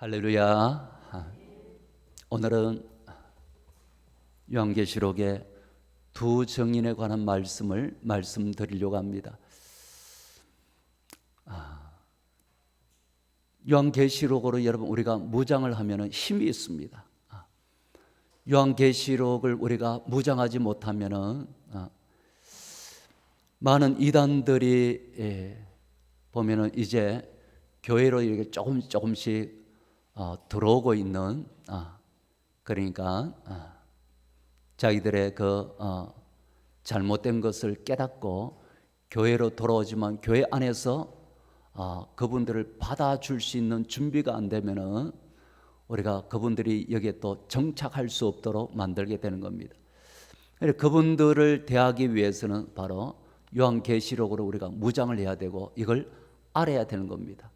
할렐루야. 오늘은 요한계시록의 두 증인에 관한 말씀을 말씀드리려고 합니다. 요한계시록으로 여러분 우리가 무장을 하면 힘이 있습니다. 요한계시록을 우리가 무장하지 못하면 많은 이단들이 보면은 이제 교회로 이렇게 조금씩 들어오고 있는 그러니까 자기들의 그 잘못된 것을 깨닫고 교회로 돌아오지만 교회 안에서 그분들을 받아줄 수 있는 준비가 안 되면은 우리가 그분들이 여기에 또 정착할 수 없도록 만들게 되는 겁니다. 그분들을 대하기 위해서는 바로 요한계시록으로 우리가 무장을 해야 되고 이걸 알아야 되는 겁니다.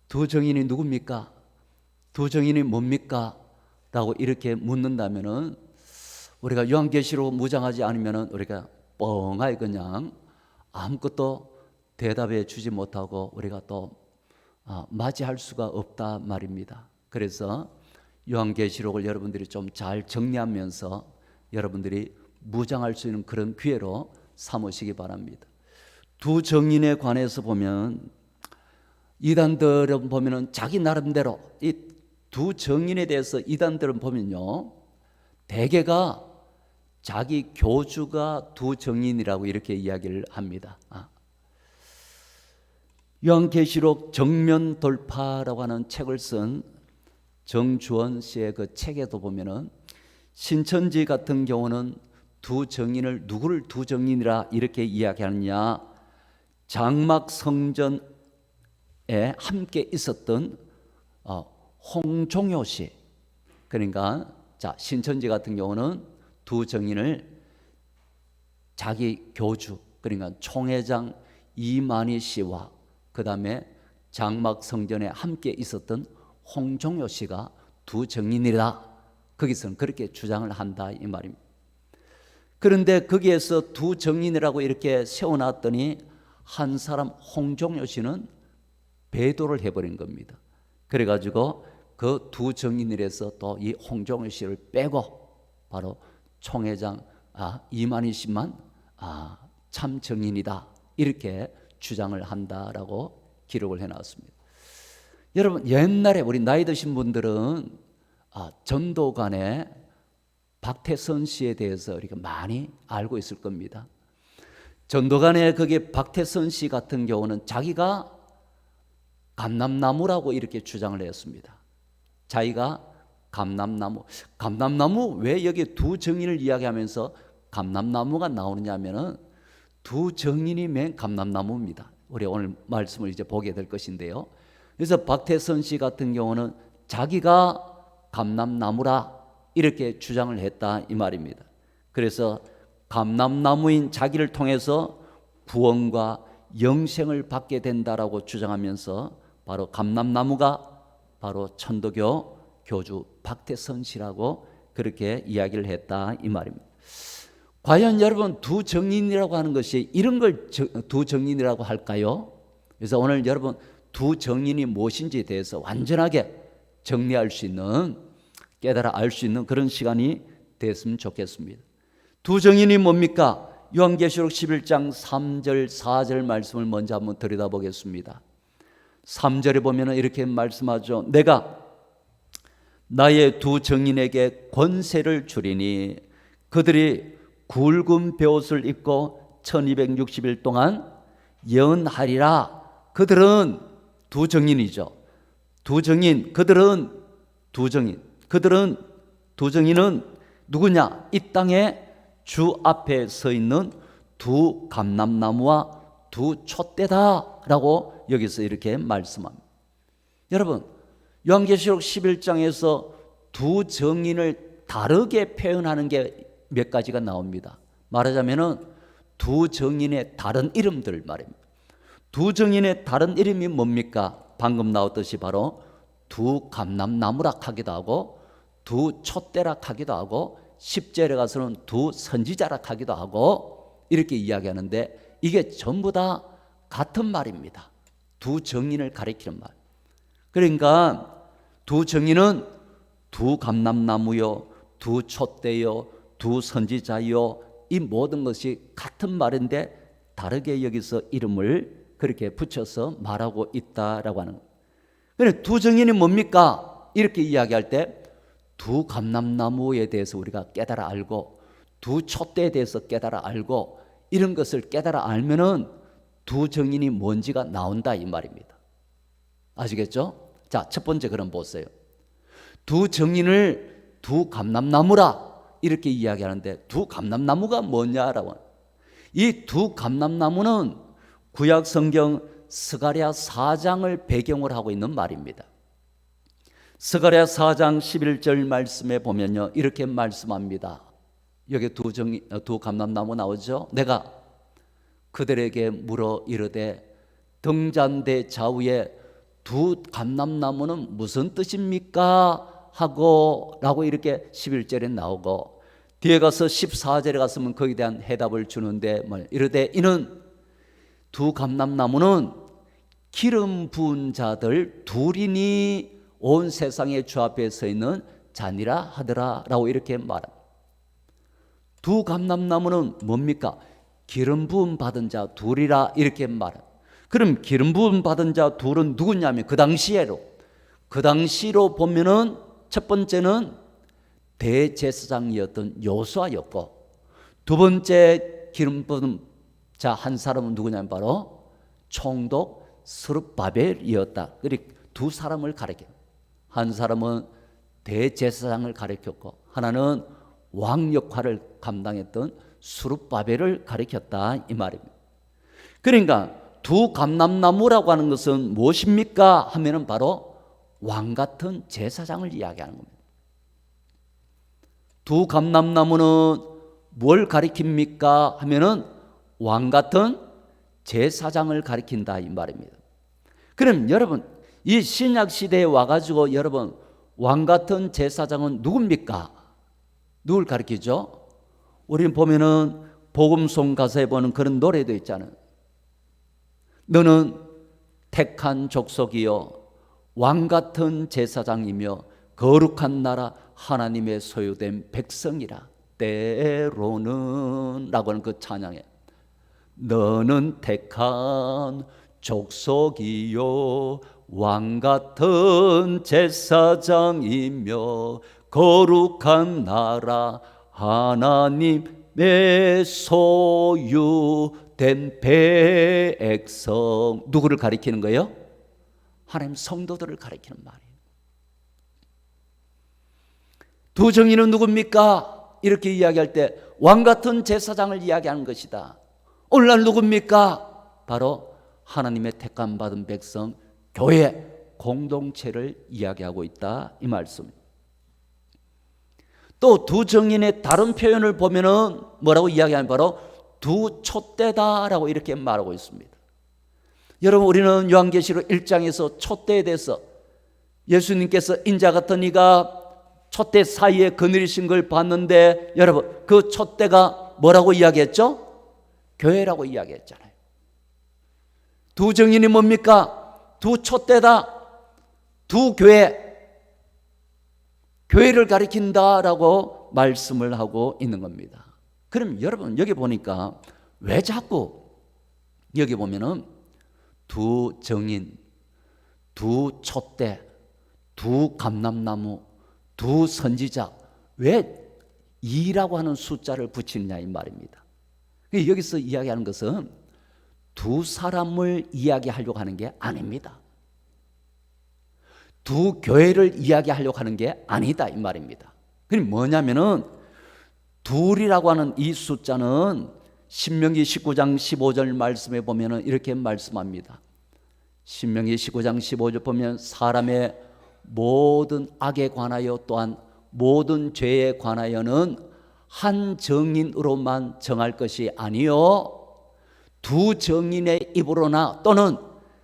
두 증인이 누굽니까? 두 증인이 뭡니까? 라고 이렇게 묻는다면은 우리가 요한계시록 무장하지 않으면은 우리가 뻥하게 그냥 아무것도 대답해 주지 못하고 우리가 또 맞이할 수가 없다 말입니다. 그래서 요한계시록을 여러분들이 좀 잘 정리하면서 여러분들이 무장할 수 있는 그런 기회로 삼으시기 바랍니다. 두 증인에 관해서 보면 이단들은 보면은 자기 나름대로 이 두 증인에 대해서 이단들은 보면요 대개가 자기 교주가 두 증인이라고 이렇게 이야기를 합니다. 요한계시록 정면 돌파라고 하는 책을 쓴 정주원 씨의 그 책에도 보면은 신천지 같은 경우는 두 증인을 누구를 두 증인이라 이렇게 이야기하느냐, 장막 성전에 함께 있었던 홍종효 씨, 그러니까 자 신천지 같은 경우는 두 증인을 자기 교주 그러니까 총회장 이만희 씨와 그 다음에 장막 성전에 함께 있었던 홍종효 씨가 두 증인이다. 거기서는 그렇게 주장을 한다 이 말입니다. 그런데 거기에서 두 증인이라고 이렇게 세워놨더니 한 사람 홍종효 씨는 배도를 해버린 겁니다. 그래가지고 그 두 증인이라서 또 이 홍종효 씨를 빼고 바로 총회장 이만희 씨만 참 증인이다 이렇게 주장을 한다라고 기록을 해놨습니다. 여러분 옛날에 우리 나이 드신 분들은 전도관의 박태선 씨에 대해서 우리가 많이 알고 있을 겁니다. 전도관의 거기 박태선 씨 같은 경우는 자기가 감람나무라고 이렇게 주장을 했습니다. 자기가 감람나무 왜 여기 두 증인을 이야기하면서 감람나무가 나오느냐 하면은 두 증인이 맨 감람나무입니다. 우리 오늘 말씀을 이제 보게 될 것인데요. 그래서 박태선 씨 같은 경우는 자기가 감람나무라 이렇게 주장을 했다 이 말입니다. 그래서 감람나무인 자기를 통해서 구원과 영생을 받게 된다라고 주장하면서 바로 감람나무가 바로 천도교 교주 박태선 씨라고 그렇게 이야기를 했다 이 말입니다. 과연 여러분 두 증인이라고 하는 것이 이런 걸 두 증인이라고 할까요? 그래서 오늘 여러분 두 증인이 무엇인지에 대해서 완전하게 정리할 수 있는 깨달아 알 수 있는 그런 시간이 됐으면 좋겠습니다. 두 증인이 뭡니까? 요한계시록 11장 3절 4절 말씀을 먼저 한번 들여다보겠습니다. 3절에 보면 이렇게 말씀하죠. 내가 나의 두 증인에게 권세를 주리니 그들이 굵은 베옷을 입고 1260일 동안 예언하리라. 그들은 두 증인이죠. 두 증인, 그들은 두 증인. 그들은 두 증인은 누구냐? 이 땅에 주 앞에 서 있는 두 감람나무와 두 촛대다라고 여기서 이렇게 말씀합니다. 여러분 요한계시록 11장에서 두 증인을 다르게 표현하는 게 몇 가지가 나옵니다. 말하자면은 두 증인의 다른 이름들 말입니다. 두 증인의 다른 이름이 뭡니까? 방금 나왔듯이 바로 두 감람나무라 하기도 하고 두 촛대라 하기도 하고 10절에 가서는 두 선지자라 하기도 하고 이렇게 이야기하는데 이게 전부 다 같은 말입니다. 두 증인을 가리키는 말. 그러니까 두 정인은 두 감람나무요, 두 촛대요, 두 선지자요, 이 모든 것이 같은 말인데 다르게 여기서 이름을 그렇게 붙여서 말하고 있다라고 하는 거예요. 그런데 두 정인이 뭡니까? 이렇게 이야기할 때 두 감람나무에 대해서 우리가 깨달아 알고 두 촛대에 대해서 깨달아 알고 이런 것을 깨달아 알면은 두 정인이 뭔지가 나온다 이 말입니다. 아시겠죠? 자, 첫 번째 그럼 보세요. 두 정인을 두 감람나무라 이렇게 이야기하는데 두 감람나무가 뭐냐라고. 이 두 감람나무는 구약 성경 스가랴 4장을 배경으로 하고 있는 말입니다. 스가랴 4장 11절 말씀에 보면요, 이렇게 말씀합니다. 여기 두 감람나무 나오죠. 내가 그들에게 물어 이르되 등잔대 좌우에 두 감람나무는 무슨 뜻입니까? 하고 라고 이렇게 11절에 나오고, 뒤에 가서 14절에 갔으면 거기에 대한 해답을 주는데 이르되 이는 두 감람나무는 기름 부은 자들 둘이니 온 세상의 주 앞에 서 있는 자니라 하더라 라고 이렇게 말합니다. 두 감람나무는 뭡니까? 기름 부음 받은 자 둘이라 이렇게 말합니다. 그럼 기름 부음 받은 자 둘은 누구냐면 그 당시로 보면은 첫 번째는 대제사장이었던 요수아였고, 두 번째 기름 부은 자 한 사람은 누구냐면 바로 총독 스룹바벨이었다. 그리고 두 사람을 가리켜, 한 사람은 대제사장을 가리켰고 하나는 왕 역할을 감당했던 스룹바벨을 가리켰다 이 말입니다. 그러니까 두 감람나무라고 하는 것은 무엇입니까 하면은 바로 왕 같은 제사장을 이야기하는 겁니다. 두 감람나무는 뭘 가리킵니까 하면은 왕 같은 제사장을 가리킨다 이 말입니다. 그럼 여러분, 이 신약 시대에 와가지고 여러분, 왕 같은 제사장은 누굽니까? 누굴 가리키죠? 우리는 보면은 복음송 가사에 보는 그런 노래도 있잖아요. 너는 택한 족속이요 왕 같은 제사장이며 거룩한 나라 하나님의 소유된 백성이라. 때로는 라고 하는 그 찬양에 너는 택한 족속이요 왕 같은 제사장이며 거룩한 나라 하나님의 소유된 백성. 누구를 가리키는 거예요? 하나님 성도들을 가리키는 말이에요. 두 정인은 누굽니까? 이렇게 이야기할 때 왕 같은 제사장을 이야기하는 것이다. 오늘날 누굽니까? 바로 하나님의 택감 받은 백성, 교회 공동체를 이야기하고 있다 이 말씀입니다. 또 두 정인의 다른 표현을 보면은 뭐라고 이야기하면 바로 두 촛대다라고 이렇게 말하고 있습니다. 여러분, 우리는 요한계시록 1장에서 촛대에 대해서 예수님께서 인자 같은 이가 촛대 사이에 거느리신 걸 봤는데, 여러분 그 촛대가 뭐라고 이야기했죠? 교회라고 이야기했잖아요. 두 정인이 뭡니까? 두 촛대다, 두 교회를 가리킨다라고 말씀을 하고 있는 겁니다. 그럼 여러분, 여기 보니까 왜 자꾸 여기 보면은 두 정인, 두 촛대, 두 감람나무, 두 선지자, 왜 2라고 하는 숫자를 붙이느냐 이 말입니다. 여기서 이야기하는 것은 두 사람을 이야기하려고 하는 게 아닙니다. 두 교회를 이야기하려고 하는 게 아니다 이 말입니다. 그럼 뭐냐면은 둘이라고 하는 이 숫자는 신명기 19장 15절 말씀에 보면은 이렇게 말씀합니다. 신명기 19장 15절 보면 사람의 모든 악에 관하여 또한 모든 죄에 관하여는 한 정인으로만 정할 것이 아니요 두 정인의 입으로나 또는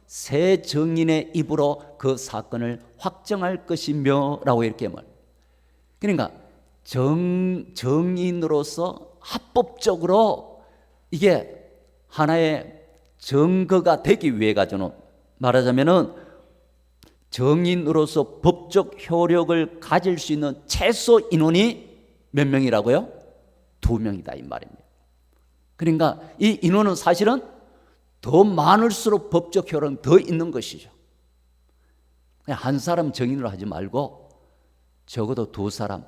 세 정인의 입으로 그 사건을 확정할 것이며 라고 이렇게 말. 그러니까 정인으로서 합법적으로 이게 하나의 증거가 되기 위해 가지고는 말하자면은 정인으로서 법적 효력을 가질 수 있는 최소 인원이 몇 명이라고요? 2명이다 이 말입니다. 그러니까 이 인원은 사실은 더 많을수록 법적 효력은 더 있는 것이죠. 그냥 한 사람 정인으로 하지 말고 적어도 2사람,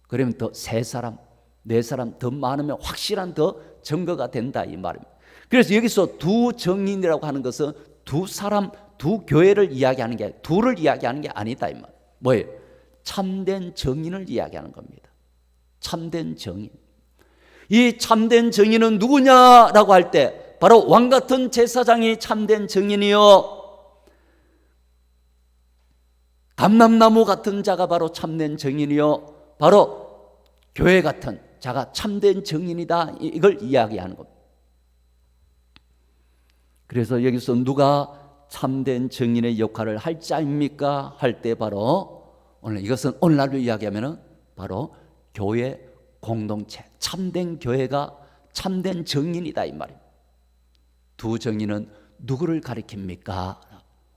그러면 더 3사람, 4사람 더 많으면 확실한 더 증거가 된다 이 말입니다. 그래서 여기서 2정인이라고 하는 것은 2사람, 2교회를 이야기하는 게, 둘을 이야기하는 게 아니다 이 말. 뭐예요? 참된 정인을 이야기하는 겁니다. 참된 정인. 이 참된 정인은 누구냐라고 할 때 바로 왕같은 제사장이 참된 정인이요, 감람나무 같은 자가 바로 참된 정인이요, 바로 교회 같은 자가 참된 정인이다, 이걸 이야기하는 겁니다. 그래서 여기서 누가 참된 정인의 역할을 할 자입니까? 할 때 바로 오늘 이것은 오늘날로 이야기하면 바로 교회 공동체, 참된 교회가 참된 정인이다 이 말입니다. 2정인은 누구를 가리킵니까?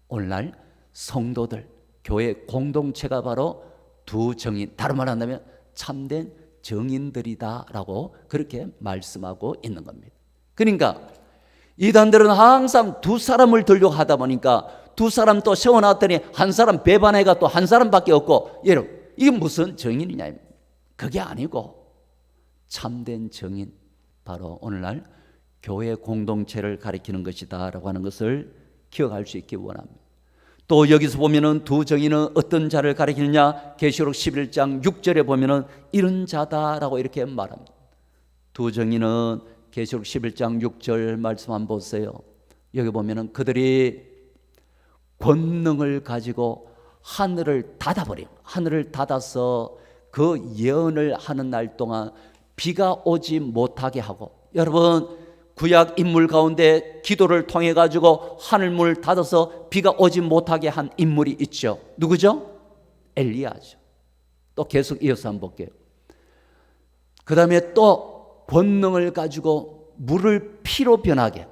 오늘날 성도들, 교회 공동체가 바로 2정인, 다른 말 한다면 참된 정인들이다라고 그렇게 말씀하고 있는 겁니다. 그러니까 이단들은 항상 2사람을 들려고 하다 보니까 2사람 또 세워놨더니 한 사람 배반해가 또 한 사람밖에 없고, 여러분 이게 무슨 정인이냐? 그게 아니고 참된 정인, 바로 오늘날 교회 공동체를 가리키는 것이다 라고 하는 것을 기억할 수 있기 원합니다. 또 여기서 보면은 2정인은 어떤 자를 가리키느냐? 계시록 11장 6절에 보면은 이런 자다라고 이렇게 말합니다. 2정인은 계시록 11장 6절 말씀 한번 보세요. 여기 보면은 그들이 권능을 가지고 하늘을 닫아버려, 하늘을 닫아서 그 예언을 하는 날 동안 비가 오지 못하게 하고, 여러분 구약 인물 가운데 기도를 통해 가지고 하늘문을 닫아서 비가 오지 못하게 한 인물이 있죠. 누구죠? 엘리야죠. 또 계속 이어서 한번 볼게요. 그 다음에 또 권능을 가지고 물을 피로 변하게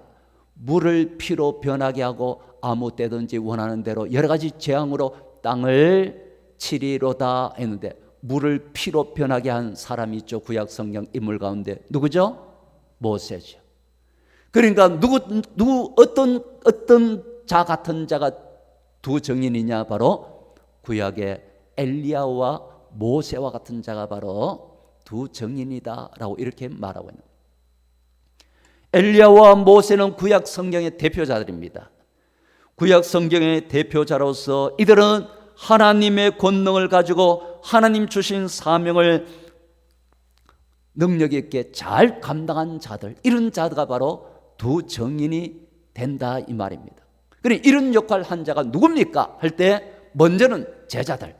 하고 아무 때든지 원하는 대로 여러 가지 재앙으로 땅을 치리로다 했는데, 물을 피로 변하게 한 사람이 있죠. 구약 성경 인물 가운데 누구죠? 모세죠. 그러니까 어떤 자 같은 자가 2정인이냐? 바로 구약의 엘리야와 모세와 같은 자가 바로 2정인이다라고 이렇게 말하고 있는 거예요. 엘리야와 모세는 구약 성경의 대표자들입니다. 구약 성경의 대표자로서 이들은 하나님의 권능을 가지고 하나님 주신 사명을 능력 있게 잘 감당한 자들, 이런 자가 바로 2정인이 된다 이 말입니다. 그러니 이런 역할을 한 자가 누굽니까? 할 때 먼저는 제자들,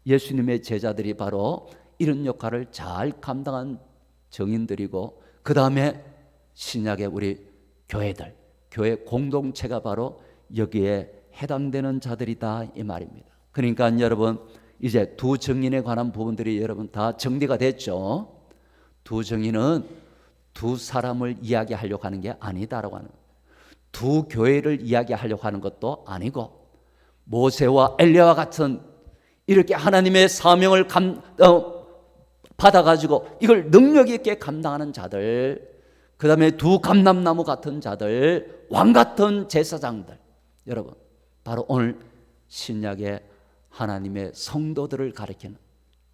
예수님의 제자들이 바로 이런 역할을 잘 감당한 정인들이고, 그 다음에 신약의 우리 교회들, 교회 공동체가 바로 여기에 해당되는 자들이다 이 말입니다. 그러니까 여러분 이제 2정인에 관한 부분들이 여러분 다 정리가 됐죠. 2정인은 2사람을 이야기하려고 하는 게 아니다라고 하는, 2교회를 이야기하려고 하는 것도 아니고, 모세와 엘리야와 같은 이렇게 하나님의 사명을 받아가지고 이걸 능력 있게 감당하는 자들, 그 다음에 2감람나무 같은 자들, 왕 같은 제사장들, 여러분 바로 오늘 신약의 하나님의 성도들을 가리키는,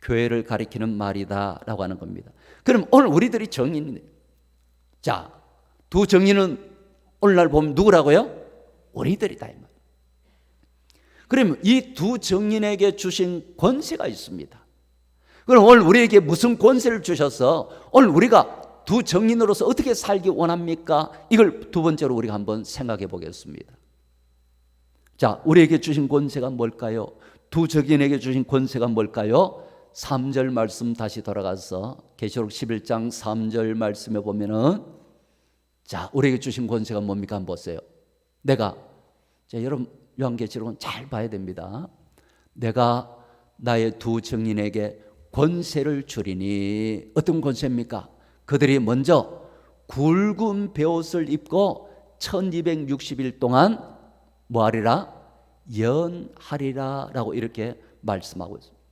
교회를 가리키는 말이다라고 하는 겁니다. 그럼 오늘 우리들이 정인이네요. 자, 2정인은 오늘날 보면 누구라고요? 우리들이다 이 말. 그러면 이 2정인에게 주신 권세가 있습니다. 그럼 오늘 우리에게 무슨 권세를 주셔서 오늘 우리가 2정인으로서 어떻게 살기 원합니까? 이걸 두 번째로 우리가 한번 생각해 보겠습니다. 자, 우리에게 주신 권세가 뭘까요? 2정인에게 주신 권세가 뭘까요? 3절 말씀 다시 돌아가서 계시록 11장 3절 말씀에 보면은, 자, 우리에게 주신 권세가 뭡니까? 한번 보세요. 여러분 요한계시록은 잘 봐야 됩니다. 내가 나의 2정인에게 권세를 주리니, 어떤 권세입니까? 그들이 먼저 굵은 베옷을 입고 1260일 동안 뭐하리라? 예언하리라라고 이렇게 말씀하고 있습니다.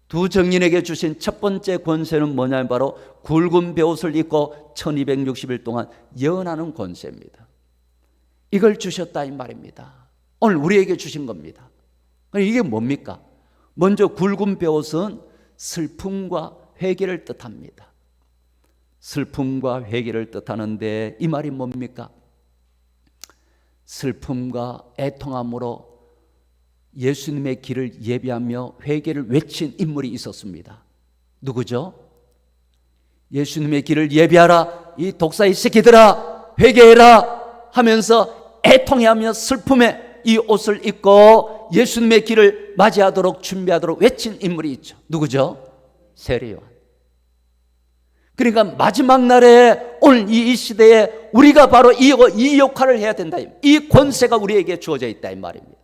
두 증인에게 주신 첫 번째 권세는 뭐냐면 바로 굵은 베옷을 입고 1260일 동안 예언하는 권세입니다. 이걸 주셨다 이 말입니다. 오늘 우리에게 주신 겁니다. 이게 뭡니까? 먼저 굵은 베옷은 슬픔과 회개를 뜻합니다. 슬픔과 회개를 뜻하는데 이 말이 뭡니까? 슬픔과 애통함으로 예수님의 길을 예비하며 회개를 외친 인물이 있었습니다. 누구죠? 예수님의 길을 예비하라, 이 독사의 새끼들아 회개해라 하면서 애통해하며 슬픔에 이 옷을 입고 예수님의 길을 맞이하도록 준비하도록 외친 인물이 있죠. 누구죠? 세례 요한. 그러니까 마지막 날에 오늘 이 시대에 우리가 바로 이 역할을 해야 된다. 이 권세가 우리에게 주어져 있다 이 말입니다.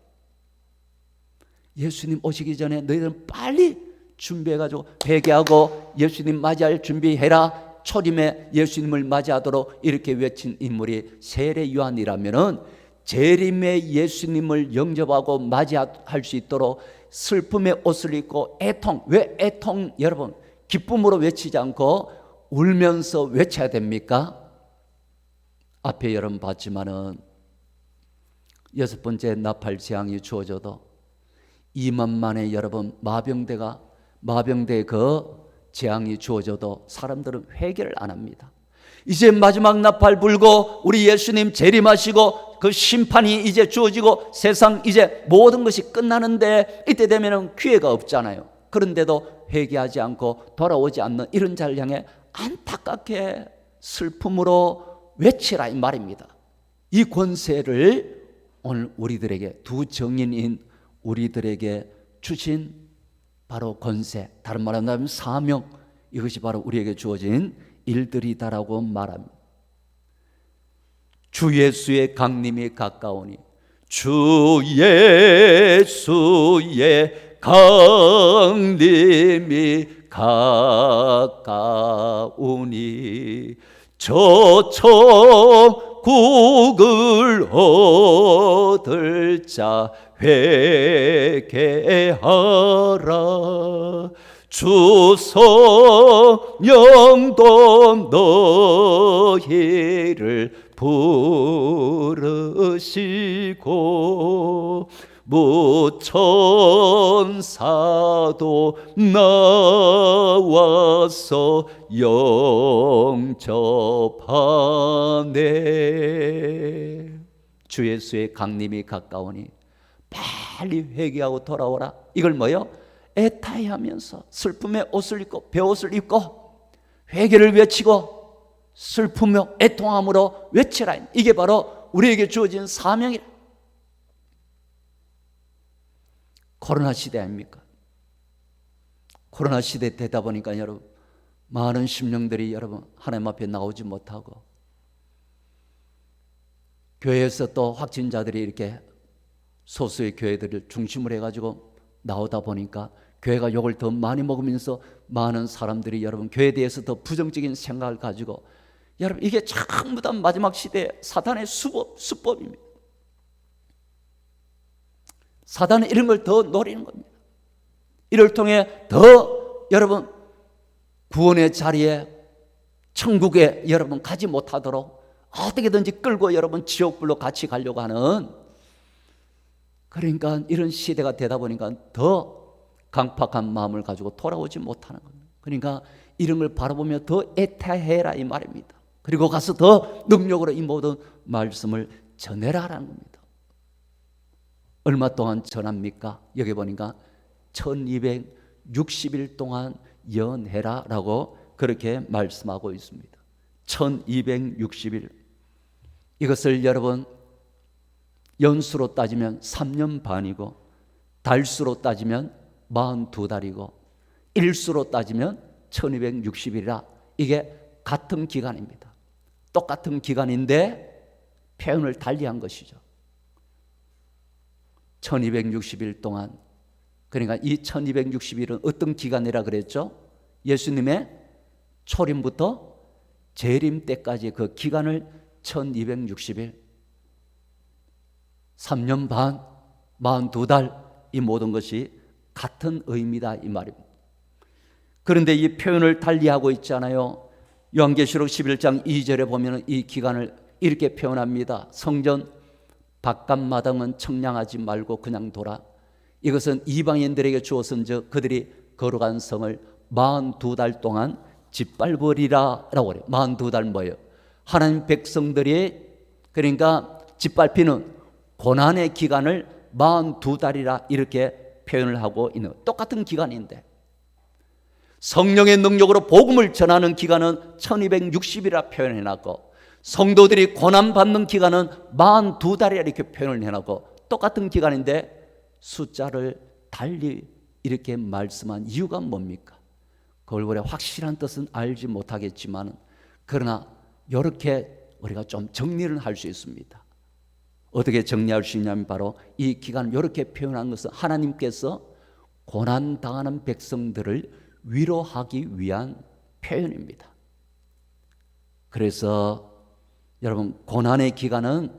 예수님 오시기 전에 너희들은 빨리 준비해가지고 회개하고 예수님 맞이할 준비해라. 초림에 예수님을 맞이하도록 이렇게 외친 인물이 세례 요한이라면은 재림의 예수님을 영접하고 맞이할 수 있도록 슬픔의 옷을 입고 애통, 왜 애통 여러분 기쁨으로 외치지 않고 울면서 외쳐야 됩니까? 앞에 여러분 봤지만은 6번째 나팔 재앙이 주어져도 2만 만에 여러분 마병대의 그 재앙이 주어져도 사람들은 회개를 안 합니다. 이제 마지막 나팔 불고 우리 예수님 재림하시고 그 심판이 이제 주어지고 세상 이제 모든 것이 끝나는데 이때 되면은 기회가 없잖아요. 그런데도 회개하지 않고 돌아오지 않는 이런 자를 향해 안타깝게 슬픔으로 외치라 이 말입니다. 이 권세를 오늘 우리들에게 두 증인인 우리들에게 주신 바로 권세, 다른 말로 하면 사명, 이것이 바로 우리에게 주어진 일들이다라고 말합니다. 주 예수의 강림이 가까우니 주 예수의 강림이 가까우니 저 천국을 얻을 자 회개하라. 주 성령도 너희를 부르시고 무천사도 나와서 영접하네. 주 예수의 강림이 가까우니 빨리 회개하고 돌아오라. 이걸 뭐요? 애타해하면서 슬픔의 옷을 입고 베옷을 입고 회개를 외치고 슬프며 애통함으로 외치라. 이게 바로 우리에게 주어진 사명이라. 코로나 시대 아닙니까? 코로나 시대 되다 보니까 여러분 많은 심령들이 여러분 하나님 앞에 나오지 못하고 교회에서 또 확진자들이 이렇게 소수의 교회들을 중심으로 해가지고 나오다 보니까 교회가 욕을 더 많이 먹으면서 많은 사람들이 여러분 교회에 대해서 더 부정적인 생각을 가지고 여러분 이게 전부 다 마지막 시대의 사단의 수법입니다. 사단은 이런 걸 더 노리는 겁니다. 이를 통해 더 여러분 구원의 자리에 천국에 여러분 가지 못하도록 어떻게든지 끌고 여러분 지옥불로 같이 가려고 하는, 그러니까 이런 시대가 되다 보니까 더 강팍한 마음을 가지고 돌아오지 못하는 겁니다. 그러니까 이런 걸 바라보며 더 애타해라 이 말입니다. 그리고 가서 더 능력으로 이 모든 말씀을 전해라라는 겁니다. 얼마 동안 전합니까? 여기 보니까 1260일 동안 예언해라라고 그렇게 말씀하고 있습니다. 1260일. 이것을 여러분 연수로 따지면 3년 반이고 달수로 따지면 42달이고 일수로 따지면 1260일이라 이게 같은 기간입니다. 똑같은 기간인데 표현을 달리한 것이죠. 1260일 동안, 그러니까 이 1260일은 어떤 기간이라 그랬죠? 예수님의 초림부터 재림 때까지 그 기간을 1260일, 3년 반, 42달, 이 모든 것이 같은 의미다 이 말입니다. 그런데 이 표현을 달리하고 있잖아요. 요한계시록 11장 2절에 보면 이 기간을 이렇게 표현합니다. 성전 바깥마당은 청량하지 말고 그냥 둬라. 이것은 이방인들에게 주어진즉 그들이 거룩한 성을 42달 동안 짓밟으리라 라고 그래요. 42달 뭐예요? 하나님 백성들이 그러니까 짓밟히는 고난의 기간을 42달이라 이렇게 표현을 하고 있는, 똑같은 기간인데 성령의 능력으로 복음을 전하는 기간은 1260이라 표현해놨고 성도들이 고난받는 기간은 42달이라 이렇게 표현을 해놨고 똑같은 기간인데 숫자를 달리 이렇게 말씀한 이유가 뭡니까? 그 얼굴에 확실한 뜻은 알지 못하겠지만 그러나 이렇게 우리가 좀 정리를 할 수 있습니다. 어떻게 정리할 수 있냐면 바로 이 기간을 이렇게 표현한 것은 하나님께서 고난당하는 백성들을 위로하기 위한 표현입니다. 그래서 여러분 고난의 기간은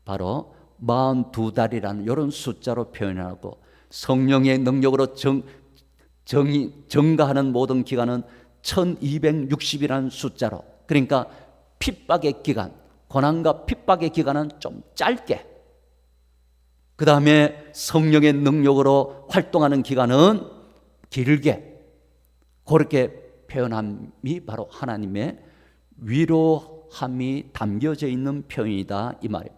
바로 42달이라는 이런 숫자로 표현하고 성령의 능력으로 증가하는 모든 기간은 1260이라는 숫자로, 그러니까 핍박의 기간, 고난과 핍박의 기간은 좀 짧게, 그 다음에 성령의 능력으로 활동하는 기간은 길게, 그렇게 표현함이 바로 하나님의 위로함이 담겨져 있는 표현이다 이 말이에요.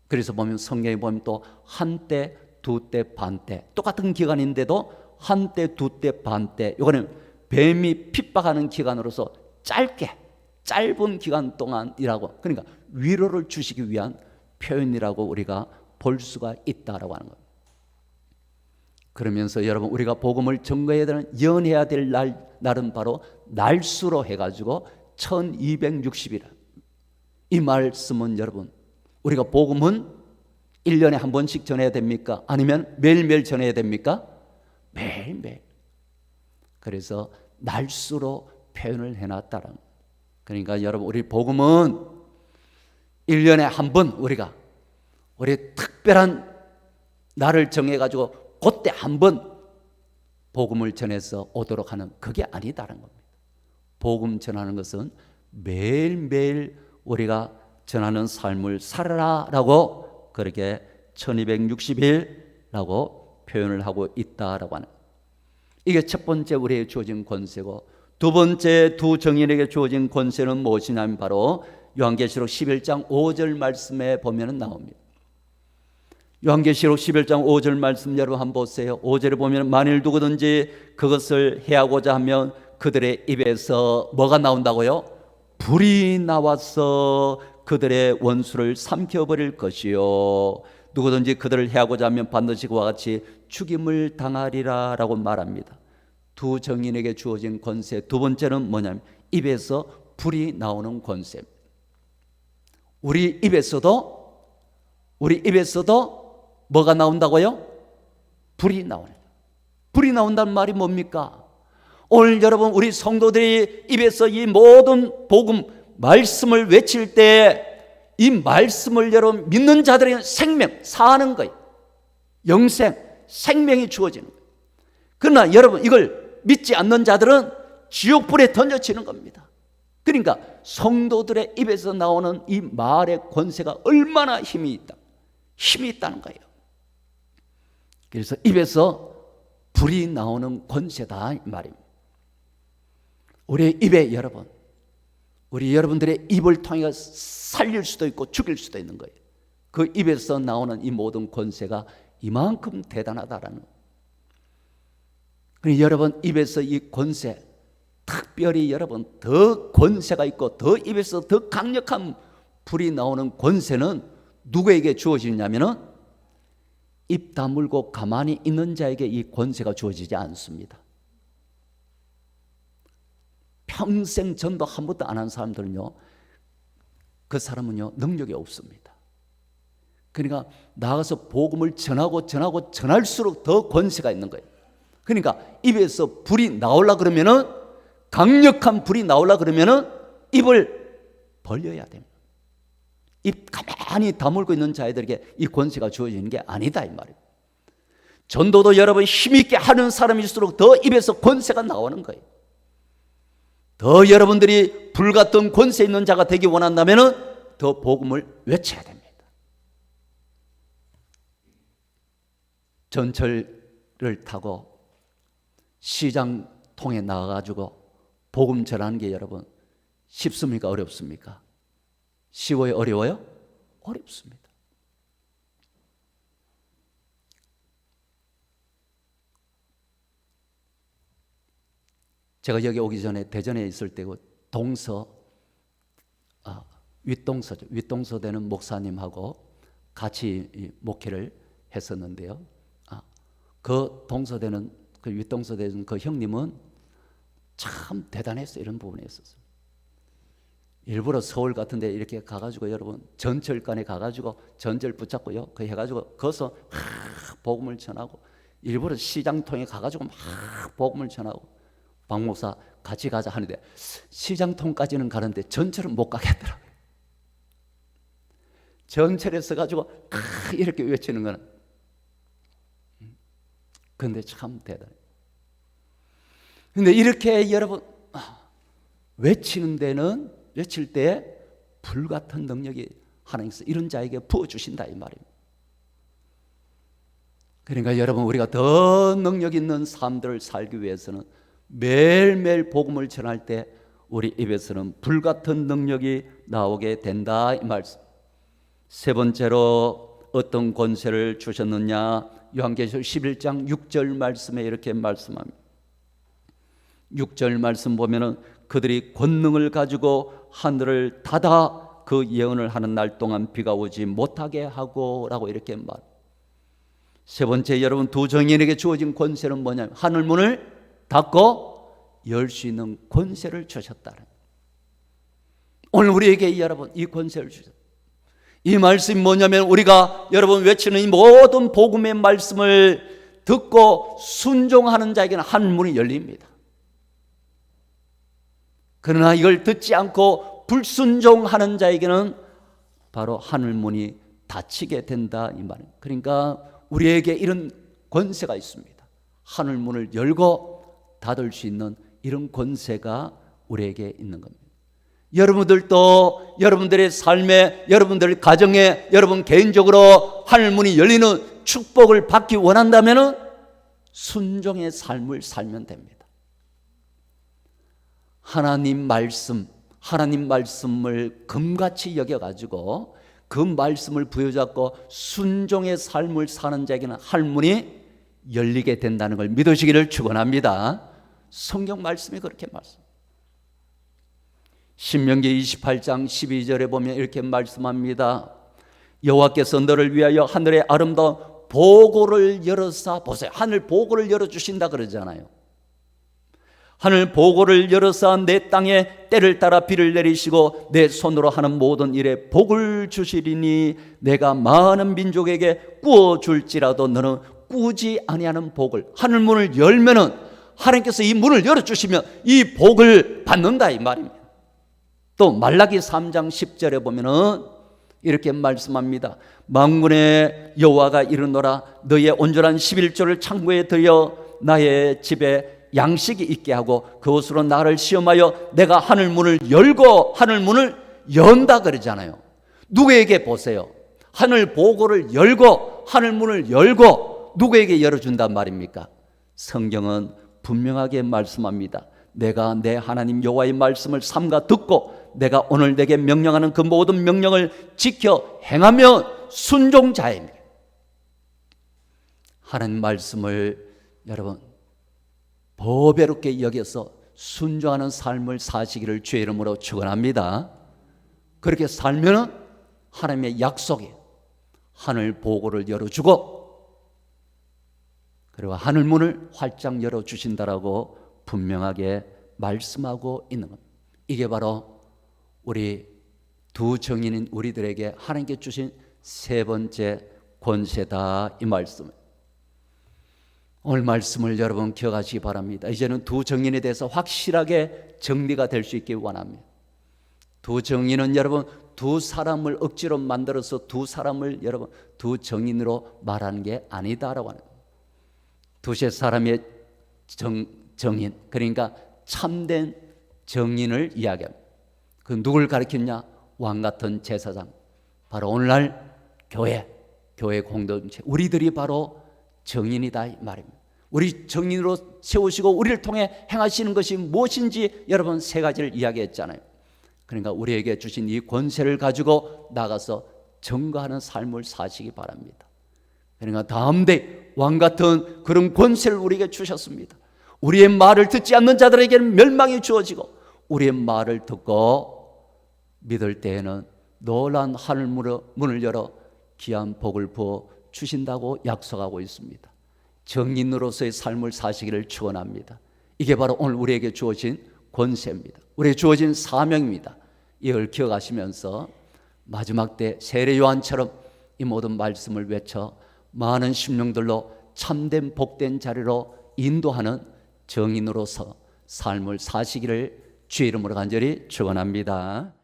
그래서 보면 성경에 보면 또 한때, 두때, 반때, 똑같은 기간인데도 한때, 두때, 반때, 이거는 뱀이 핍박하는 기간으로서 짧은 기간 동안이라고, 그러니까 위로를 주시기 위한 표현이라고 우리가 볼 수가 있다라고 하는 겁니다. 그러면서 여러분 우리가 복음을 전거해야 되는, 연해야 될 날은 바로 날수로 해가지고 1260이라. 이 말씀은 여러분 우리가 복음은 1년에 한 번씩 전해야 됩니까? 아니면 매일매일 전해야 됩니까? 매일매일. 그래서 날수로 표현을 해놨다는 거예요. 그러니까 여러분 우리 복음은 1년에 한 번 우리 특별한 날을 정해가지고 그때 한 번 복음을 전해서 오도록 하는, 그게 아니다라는 겁니다. 복음 전하는 것은 매일매일 우리가 전하는 삶을 살아라라고 그렇게 1260일라고 표현을 하고 있다라고 하는, 이게 첫 번째 우리에게 주어진 권세고, 두 번째 두 정인에게 주어진 권세는 무엇이냐면 바로 요한계시록 11장 5절 말씀에 보면 나옵니다. 요한계시록 11장 5절 말씀 여러분 한번 보세요. 5절에 보면 만일 누구든지 그것을 해하고자 하면 그들의 입에서 뭐가 나온다고요? 불이 나와서 그들의 원수를 삼켜버릴 것이요 누구든지 그들을 해하고자 하면 반드시 그와 같이 죽임을 당하리라 라고 말합니다. 두 정인에게 주어진 권세, 두 번째는 뭐냐면 입에서 불이 나오는 권세입니다. 우리 입에서도 뭐가 나온다고요? 불이 나오는. 불이 나온다는 말이 뭡니까? 오늘 여러분 우리 성도들이 입에서 이 모든 복음 말씀을 외칠 때 이 말씀을 여러분 믿는 자들의 생명, 사는 거예요. 영생, 생명이 주어지는 거예요. 그러나 여러분 이걸 믿지 않는 자들은 지옥불에 던져지는 겁니다. 그러니까 성도들의 입에서 나오는 이 말의 권세가 얼마나 힘이 있다는 거예요. 그래서 입에서 불이 나오는 권세다 이 말입니다. 우리의 입에 우리 여러분들의 입을 통해 살릴 수도 있고 죽일 수도 있는 거예요. 그 입에서 나오는 이 모든 권세가 이만큼 대단하다라는 거예요. 그러니 여러분 입에서 이 권세, 특별히 여러분 더 권세가 있고 더 입에서 더 강력한 불이 나오는 권세는 누구에게 주어지냐면은 입 다물고 가만히 있는 자에게 이 권세가 주어지지 않습니다. 평생 전도 한 번도 안 한 사람들은요, 그 사람은요 능력이 없습니다. 그러니까 나가서 복음을 전할수록 더 권세가 있는 거예요. 그러니까 입에서 불이 나오려 그러면은, 강력한 불이 나오려 그러면은 입을 벌려야 됩니다. 입 가만히 다물고 있는 자들에게 이 권세가 주어지는 게 아니다 이 말이에요. 전도도 여러분 힘있게 하는 사람일수록 더 입에서 권세가 나오는 거예요. 더 여러분들이 불같은 권세 있는 자가 되기 원한다면 더 복음을 외쳐야 됩니다. 전철을 타고 시장통에 나가가지고 복음 전하는 게 여러분 쉽습니까? 어렵습니까? 쉬워요? 어려워요? 어렵습니다. 제가 여기 오기 전에 대전에 있을 때고 윗동서죠. 윗동서되는 목사님하고 같이 목회를 했었는데요. 그 동서되는 그 윗동서되는 그 형님은 참 대단했어요. 이런 부분에 있어서 일부러 서울 같은데 이렇게 가가지고 여러분 전철간에 가가지고 전철 붙잡고요. 그 해가지고 거기서 복음을 전하고 일부러 시장통에 가가지고 막 복음을 전하고 박 목사 같이 가자 하는데 시장통까지는 가는데 전철은 못 가겠더라고요. 전철에 서가지고 이렇게 외치는 거는 근데 참 대단해요. 근데 이렇게 여러분 외치는 데는 외칠 때 불같은 능력이 하나님께서 이런 자에게 부어주신다 이 말입니다. 그러니까 여러분 우리가 더 능력 있는 삶들을 살기 위해서는 매일매일 복음을 전할 때 우리 입에서는 불같은 능력이 나오게 된다 이 말씀. 세 번째로 어떤 권세를 주셨느냐, 요한계시록 11장 6절 말씀에 이렇게 말씀합니다. 6절 말씀 보면은 그들이 권능을 가지고 하늘을 닫아 그 예언을 하는 날 동안 비가 오지 못하게 하고 라고 이렇게 말. 세 번째 여러분 두 정인에게 주어진 권세는 뭐냐면 하늘 문을 닫고 열 수 있는 권세를 주셨다는. 오늘 우리에게 여러분 이 권세를 주셨다. 이 말씀이 뭐냐면 우리가 여러분 외치는 이 모든 복음의 말씀을 듣고 순종하는 자에게는 하늘 문이 열립니다. 그러나 이걸 듣지 않고 불순종하는 자에게는 바로 하늘 문이 닫히게 된다 이 말입니다. 그러니까 우리에게 이런 권세가 있습니다. 하늘 문을 열고 닫을 수 있는 이런 권세가 우리에게 있는 겁니다. 여러분들도 여러분들의 삶에, 여러분들 가정에, 여러분 개인적으로 하늘 문이 열리는 축복을 받기 원한다면 순종의 삶을 살면 됩니다. 하나님 말씀을 금같이 여겨가지고 그 말씀을 부여잡고 순종의 삶을 사는 자에게는 하늘 문이 열리게 된다는 걸 믿으시기를 축원합니다. 성경 말씀이 그렇게 말씀. 신명기 28장 12절에 보면 이렇게 말씀합니다. 여호와께서 너를 위하여 하늘의 아름다운 보고를 열어사 보세요. 하늘 보고를 열어주신다 그러잖아요. 하늘 보고를 열어사 내 땅에 때를 따라 비를 내리시고 내 손으로 하는 모든 일에 복을 주시리니 내가 많은 민족에게 꾸어줄지라도 너는 꾸지 아니하는 복을. 하늘 문을 열면은 하나님께서 이 문을 열어주시면 이 복을 받는다 이 말입니다. 또 말라기 3장 10절에 보면은 이렇게 말씀합니다. 만군의 여호와가 이르노라 너의 온전한 11조를 창고에 들여 나의 집에 양식이 있게 하고 그것으로 나를 시험하여 내가 하늘 문을 열고 하늘 문을 연다 그러잖아요. 누구에게 보세요. 하늘 보고를 열고 하늘 문을 열고 누구에게 열어준단 말입니까? 성경은 분명하게 말씀합니다. 내가 내 하나님 여호와의 말씀을 삼가 듣고 내가 오늘 내게 명령하는 그 모든 명령을 지켜 행하면 순종자입니다. 하나님 말씀을 여러분 보배롭게 여겨서 순종하는 삶을 사시기를 주의 이름으로 축원합니다. 그렇게 살면은 하나님의 약속에 하늘 보고를 열어주고 그리고 하늘 문을 활짝 열어주신다라고 분명하게 말씀하고 있는 겁니다. 이게 바로 우리 두 정인인 우리들에게 하나님께 주신 세 번째 권세다 이 말씀. 오늘 말씀을 여러분 기억하시기 바랍니다. 이제는 두 정인에 대해서 확실하게 정리가 될 수 있기 원합니다. 두 정인은 여러분 두 사람을 억지로 만들어서 두 사람을 여러분 두 정인으로 말하는 게 아니다라고 하는 거예요. 두세 사람의 정인, 그러니까 참된 정인을 이야기합니다. 그 누굴 가리켰냐? 왕 같은 제사장, 바로 오늘날 교회 공동체, 우리들이 바로 정인이다 이 말입니다. 우리 정인으로 세우시고 우리를 통해 행하시는 것이 무엇인지 여러분 세 가지를 이야기했잖아요. 그러니까 우리에게 주신 이 권세를 가지고 나가서 증거하는 삶을 사시기 바랍니다. 그러니까 다음대 왕 같은 그런 권세를 우리에게 주셨습니다. 우리의 말을 듣지 않는 자들에게는 멸망이 주어지고 우리의 말을 듣고 믿을 때에는 놀란 하늘 문을 열어 귀한 복을 부어 주신다고 약속하고 있습니다. 정인으로서의 삶을 사시기를 축원합니다. 이게 바로 오늘 우리에게 주어진 권세입니다. 우리에게 주어진 사명입니다. 이걸 기억하시면서 마지막 때 세례 요한처럼 이 모든 말씀을 외쳐 많은 심령들로 참된 복된 자리로 인도하는 정인으로서 삶을 사시기를 주의 이름으로 간절히 축원합니다.